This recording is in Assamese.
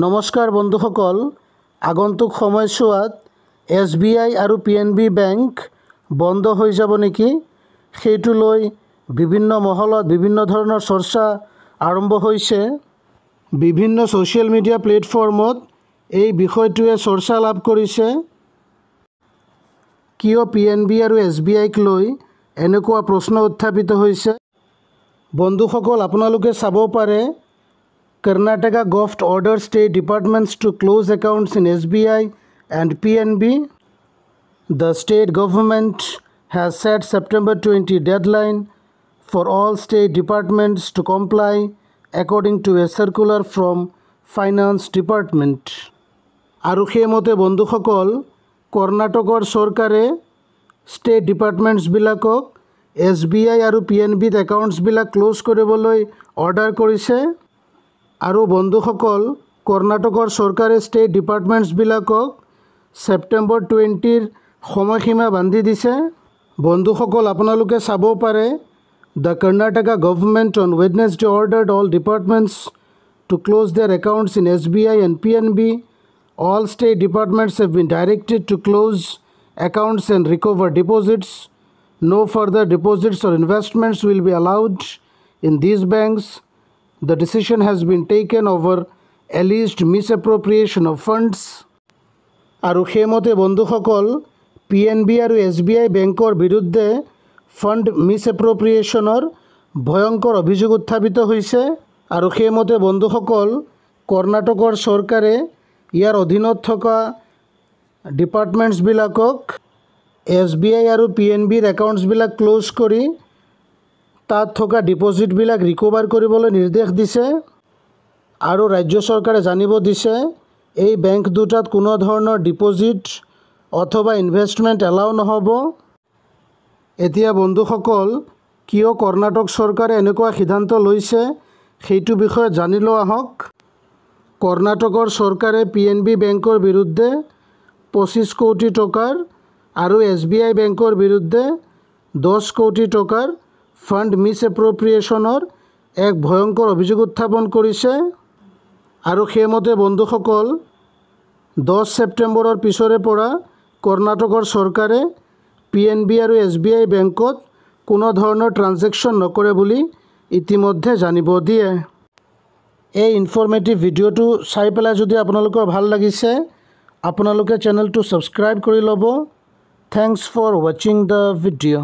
নমস্কাৰ বন্ধুসকল, আগন্তুক সময়ছোৱাত SBI আৰু PNB বেংক বন্ধ হৈ যাব নেকি সেইটো লৈ বিভিন্ন মহলত বিভিন্ন ধৰণৰ চৰ্চা আৰম্ভ হৈছে। বিভিন্ন ছ'চিয়েল মিডিয়া প্লেটফৰ্মত এই বিষয়টোৱে চৰ্চা লাভ কৰিছে। কিয় PNB আৰু SBIক লৈ এনেকুৱা প্ৰশ্ন উত্থাপিত হৈছে? বন্ধুসকল, আপোনালোকে চাব পাৰে Karnataka govt ordered state departments to close accounts in SBI and PNB. The state government has set September 20 deadline for all state departments to comply according to a circular from Finance Department. আৰু সেইমতে বন্ধুসকল, কৰ্ণাটকৰ চৰকাৰে ষ্টেট ডিপাৰ্টমেণ্টছবিলাকক SBI আৰু PNBত একাউণ্টছবিলাক ক্লোজ কৰিবলৈ অৰ্ডাৰ কৰিছে। আৰু বন্ধুসকল, কৰ্ণাটকৰ চৰকাৰে ষ্টেট ডিপাৰ্টমেণ্টছবিলাকক ছেপ্টেম্বৰ 20ৰ সময়সীমা বান্ধি দিছে। বন্ধুসকল, আপোনালোকে চাব পাৰে the Karnataka government on Wednesday ordered all departments to close their accounts in SBI and PNB. All state departments have been directed to close accounts and recover deposits. No further deposits or investments will be allowed in these banks. The decision has been taken over alleged misappropriation of funds. আৰু সেইমতে বন্ধুসকল, PNB আৰু SBI বেংকৰ বিৰুদ্ধে ফাণ্ড মিছএপ্ৰপ্ৰিয়েশ্যনৰ ভয়ংকৰ অভিযোগ উত্থাপিত হৈছে। আৰু সেইমতে বন্ধুসকল, কৰ্ণাটকৰ চৰকাৰে ইয়াৰ অধীনত থকা ডিপাৰ্টমেণ্টছবিলাকক SBI আৰু PNBৰ একাউণ্টছবিলাক ক্লোজ কৰি তাত থকা ডিপ'জিটবিলাক ৰিকভাৰ কৰিবলৈ নিৰ্দেশ দিছে। আৰু ৰাজ্য চৰকাৰে জানিব দিছে এই বেংক দুটাত কোনো ধৰণৰ ডিপ'জিট অথবা ইনভেষ্টমেণ্ট এলাউ নহ'ব। এতিয়া বন্ধুসকল, কিয় কৰ্ণাটক চৰকাৰে এনেকুৱা সিদ্ধান্ত লৈছে সেইটো বিষয়ে জানি লওঁ আহক। কৰ্ণাটকৰ চৰকাৰে PNB বেংকৰ বিৰুদ্ধে 25 কোটি টকাৰ আৰু SBI বেংকৰ বিৰুদ্ধে 10 কোটি টকাৰ ফাণ্ড মিছএপ্ৰপ্ৰিয়েশ্যনৰ এক ভয়ংকৰ অভিযোগ উত্থাপন কৰিছে। আৰু সেইমতে বন্ধুসকল, 10 ছেপ্টেম্বৰৰ পিছৰে পৰা কৰ্ণাটকৰ চৰকাৰে PNB আৰু SBI বেংকত কোনো ধৰণৰ ট্ৰানজেকশ্যন নকৰে বুলি ইতিমধ্যে জানিব দিয়ে। এই ইনফৰ্মেটিভ ভিডিঅ'টো চাই পেলাই যদি আপোনালোকৰ ভাল লাগিছে, আপোনালোকে চেনেলটো ছাবস্ক্ৰাইব কৰি ল'ব। থেংকছ ফৰ ৱাচিং দ্য ভিডিঅ'।